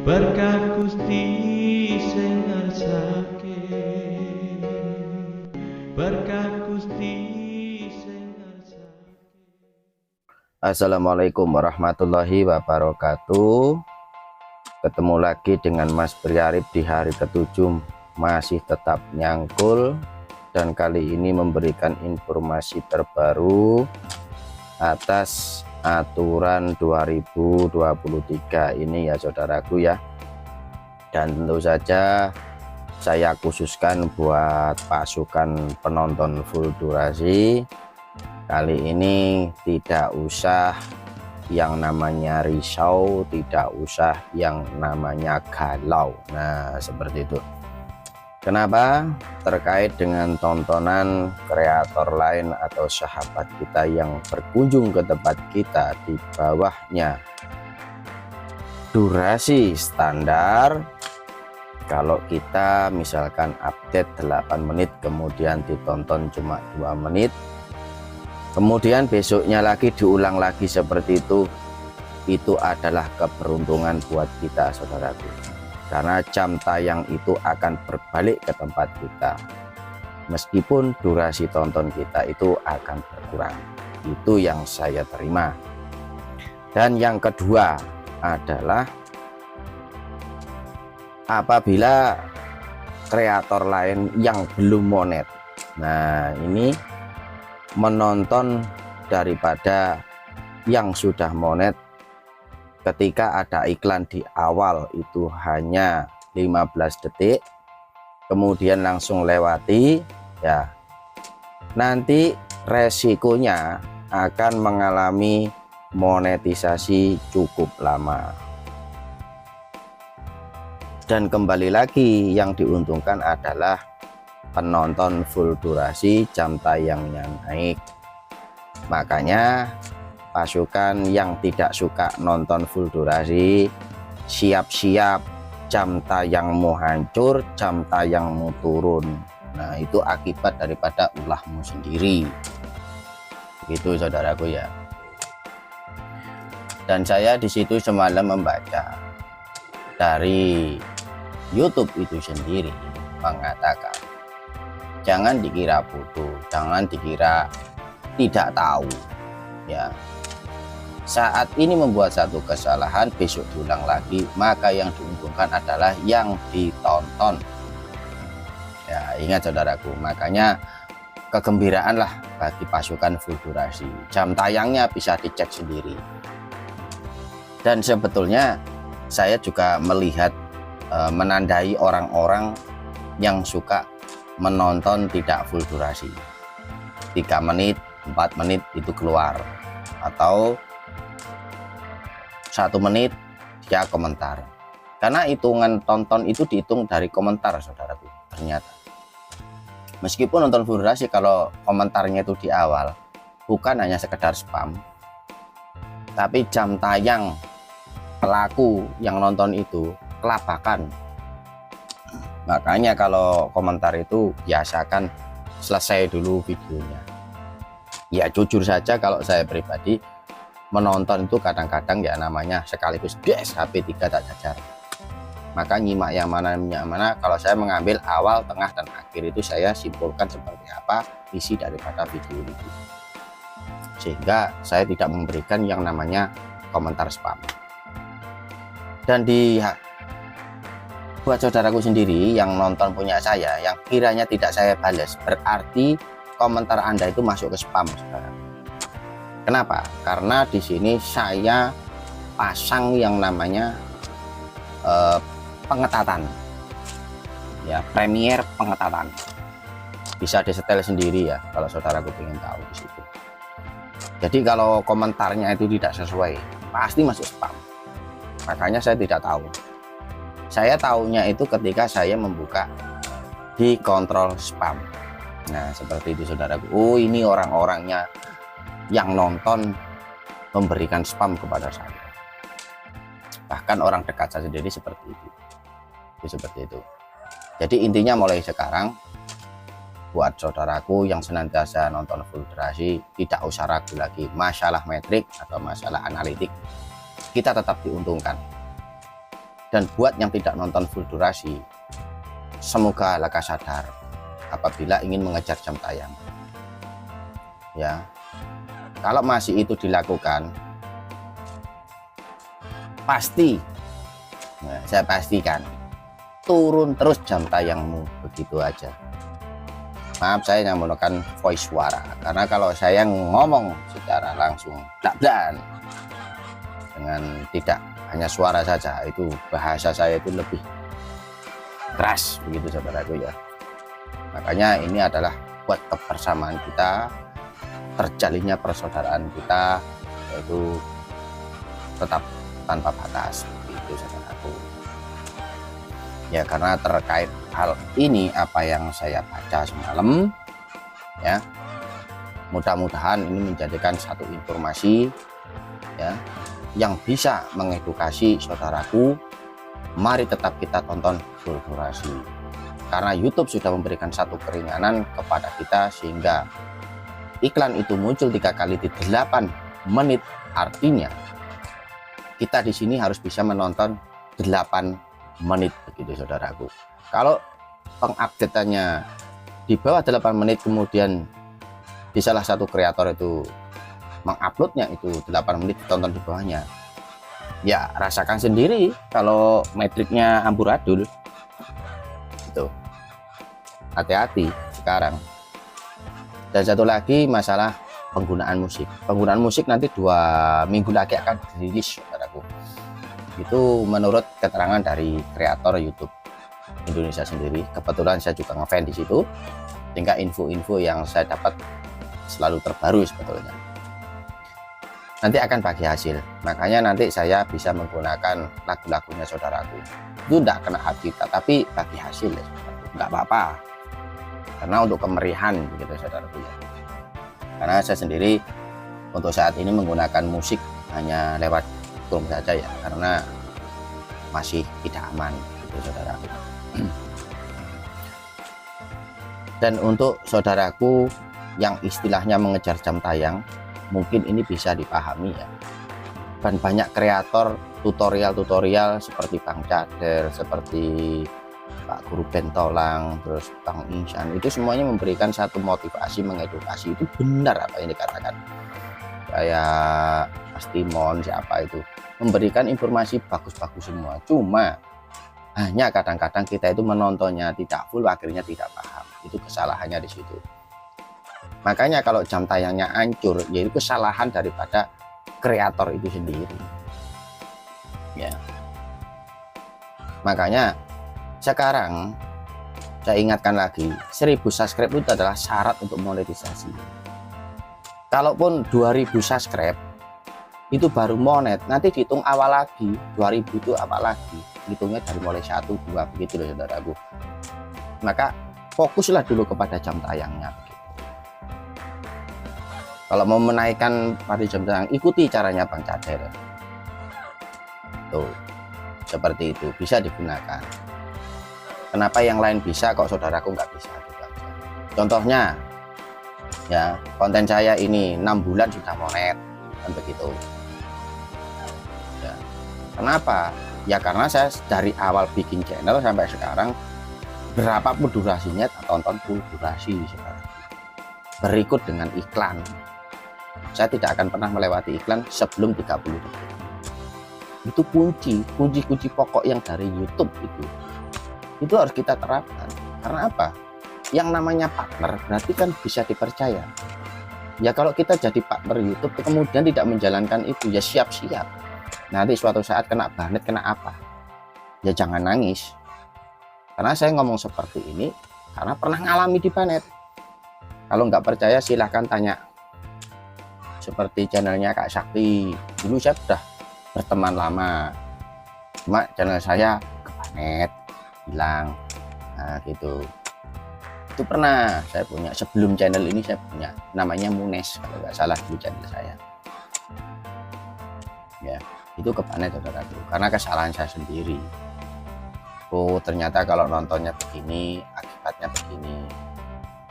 Berkah Gusti sing ngarsake, berkah Gusti sing ngarsake. Assalamualaikum warahmatullahi wabarakatuh. Ketemu lagi dengan Mas Priarif di hari ke-7, masih tetap nyangkul, dan kali ini memberikan informasi terbaru atas aturan 2023 ini ya saudaraku ya. Dan tentu saja saya khususkan buat pasukan penonton full durasi. Kali ini tidak usah yang namanya risau, tidak usah yang namanya galau. Nah seperti itu. Kenapa? Terkait dengan tontonan kreator lain atau sahabat kita yang berkunjung ke tempat kita, di bawahnya durasi standar. Kalau kita misalkan update 8 menit kemudian ditonton cuma 2 menit, kemudian besoknya lagi diulang lagi seperti itu adalah keberuntungan buat kita saudaraku, karena jam tayang itu akan berbalik ke tempat kita, meskipun durasi tonton kita itu akan berkurang. Itu yang saya terima. Dan yang kedua adalah apabila kreator lain yang belum monet, nah ini menonton daripada yang sudah monet, ketika ada iklan di awal itu hanya 15 detik kemudian langsung lewati ya, nanti resikonya akan mengalami monetisasi cukup lama. Dan kembali lagi yang diuntungkan adalah penonton full durasi, jam tayangnya naik. Makanya pasukan yang tidak suka nonton full durasi, siap-siap jam tayangmu hancur, jam tayangmu turun. Nah itu akibat daripada ulahmu sendiri. Begitu saudaraku ya. Dan saya di situ semalam membaca dari YouTube itu sendiri mengatakan, jangan dikira bodoh, jangan dikira tidak tahu ya. Saat ini membuat satu kesalahan, besok diulang lagi, maka yang diuntungkan adalah yang ditonton ya. Ingat saudaraku, makanya kegembiraanlah bagi pasukan full durasi, jam tayangnya bisa dicek sendiri. Dan sebetulnya saya juga melihat menandai orang-orang yang suka menonton tidak full durasi, 3 menit 4 menit itu keluar, atau 1 menit dia komentar, karena hitungan tonton itu dihitung dari komentar saudaraku. Ternyata meskipun nonton full durasi, kalau komentarnya itu di awal bukan hanya sekedar spam, tapi jam tayang pelaku yang nonton itu kelabakan. Makanya kalau komentar itu biasakan selesai dulu videonya. Ya jujur saja, kalau saya pribadi menonton itu kadang-kadang ya namanya sekaligus des HP 3 tak jajar, maka nyimak yang mana, kalau saya mengambil awal, tengah, dan akhir itu saya simpulkan seperti apa isi daripada video itu, sehingga saya tidak memberikan yang namanya komentar spam. Dan buat saudaraku sendiri yang nonton punya saya, yang kiranya tidak saya balas, berarti komentar Anda itu masuk ke spam saudara. Kenapa? Karena di sini saya pasang yang namanya pengetatan ya, premier pengetatan. Bisa disetel sendiri ya kalau saudaraku ingin tahu di situ. Jadi kalau komentarnya itu tidak sesuai, pasti masuk spam. Makanya saya tidak tahu. Saya tahunya itu ketika saya membuka di kontrol spam. Nah seperti itu saudaraku. Oh ini orang-orangnya yang nonton memberikan spam kepada saya. Bahkan orang dekat saya sendiri seperti itu. Seperti itu. Jadi intinya mulai sekarang, buat saudaraku yang senantiasa nonton full durasi, tidak usah ragu lagi masalah metrik atau masalah analitik, kita tetap diuntungkan. Dan buat yang tidak nonton full durasi, semoga lekas sadar apabila ingin mengejar jam tayang. Ya, kalau masih itu dilakukan, pasti, nah, saya pastikan turun terus jam tayangmu begitu aja. Maaf, saya yang menggunakan voice suara, karena kalau saya ngomong secara langsung blak-blakan dengan tidak hanya suara saja, itu bahasa saya itu lebih keras begitu saudaraku ya. Makanya ini adalah buat kebersamaan kita, terjalinnya persaudaraan kita, yaitu tetap tanpa batas begitu saudaraku ya. Karena terkait hal ini apa yang saya baca semalam ya, mudah-mudahan ini menjadikan satu informasi ya yang bisa mengedukasi saudaraku. Mari tetap kita tonton full durasi, karena YouTube sudah memberikan satu keringanan kepada kita, sehingga iklan itu muncul 3 kali di 8 menit. Artinya kita di sini harus bisa menonton 8 menit begitu saudaraku. Kalau pengupdateannya di bawah 8 menit, kemudian di salah satu kreator itu menguploadnya itu 8 menit ditonton di bawahnya, ya rasakan sendiri kalau metriknya amburadul. Itu hati-hati sekarang. Dan satu lagi masalah penggunaan musik. Penggunaan musik nanti 2 minggu lagi akan dirilis saudaraku. Itu menurut keterangan dari kreator YouTube Indonesia sendiri. Kebetulan saya juga ngefans di situ, sehingga info-info yang saya dapat selalu terbaru sebetulnya. Nanti akan bagi hasil, makanya nanti saya bisa menggunakan lagu-lagunya saudaraku. Itu tidak kena hak kita, tapi bagi hasil ya, nggak apa-apa. Karena untuk kemerihan begitu saudaraku ya. Karena saya sendiri untuk saat ini menggunakan musik hanya lewat Chrome saja ya, karena masih tidak aman gitu saudaraku. Dan untuk saudaraku yang istilahnya mengejar jam tayang, mungkin ini bisa dipahami ya. Dan banyak kreator tutorial-tutorial seperti Bang Cader, seperti Pak Guru Bentolang, terus Bang Insan, itu semuanya memberikan satu motivasi, mengedukasi. Itu benar apa yang dikatakan. Kayak Astimon siapa itu, memberikan informasi bagus-bagus semua. Cuma hanya kadang-kadang kita itu menontonnya tidak full, akhirnya tidak paham. Itu kesalahannya di situ. Makanya kalau jam tayangnya hancur, yaitu kesalahan daripada kreator itu sendiri. Ya. Makanya sekarang saya ingatkan lagi, 1000 subscribe itu adalah syarat untuk monetisasi. Kalaupun 2000 subscribe itu baru monet, nanti dihitung awal lagi. 2000 itu apa lagi? Hitungnya dari mulai 1, 2 begitu loh saudaraku. Maka fokuslah dulu kepada jam tayangnya. Kalau mau menaikkan pada jam tayang, ikuti caranya Bang Cader. Tuh, seperti itu bisa digunakan. Kenapa yang lain bisa kok saudaraku nggak bisa? Contohnya, ya konten saya ini 6 bulan sudah monet, kan begitu. Ya. Kenapa? Ya karena saya dari awal bikin channel sampai sekarang, berapapun durasinya, tonton full durasi saudaraku. Berikut dengan iklan. Saya tidak akan pernah melewati iklan sebelum 30 detik. Itu kunci pokok yang dari YouTube itu harus kita terapkan. Karena apa? Yang namanya partner berarti kan bisa dipercaya. Ya kalau kita jadi partner YouTube kemudian tidak menjalankan itu, ya siap-siap nanti suatu saat kena banet, kena apa, ya jangan nangis. Karena saya ngomong seperti ini karena pernah ngalami di banet. Kalau nggak percaya silahkan tanya seperti channelnya Kak Sakti. Dulu saya sudah berteman lama, cuma channel saya kebanet, hilang, nah gitu. Itu pernah saya punya, sebelum channel ini saya punya, namanya Munes kalau nggak salah dulu channel saya. Ya itu kebanet saudaraku, karena kesalahan saya sendiri. Oh ternyata kalau nontonnya begini, akibatnya begini.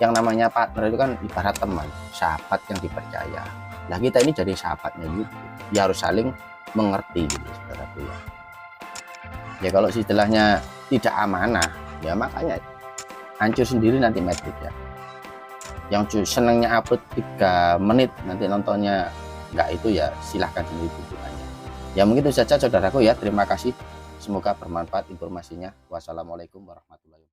Yang namanya partner itu kan ibarat teman, sahabat yang dipercaya. Nah kita ini jadi sahabatnya YouTube, ya harus saling mengerti gitu saudaraku ya. Ya kalau istilahnya tidak amanah, ya makanya hancur sendiri nanti metrik ya. Yang senengnya upload 3 menit nanti nontonnya enggak, itu ya silahkan sendiri tujuannya. Ya mungkin itu saja saudaraku ya, terima kasih, semoga bermanfaat informasinya. Wassalamualaikum warahmatullahi wabarakatuh.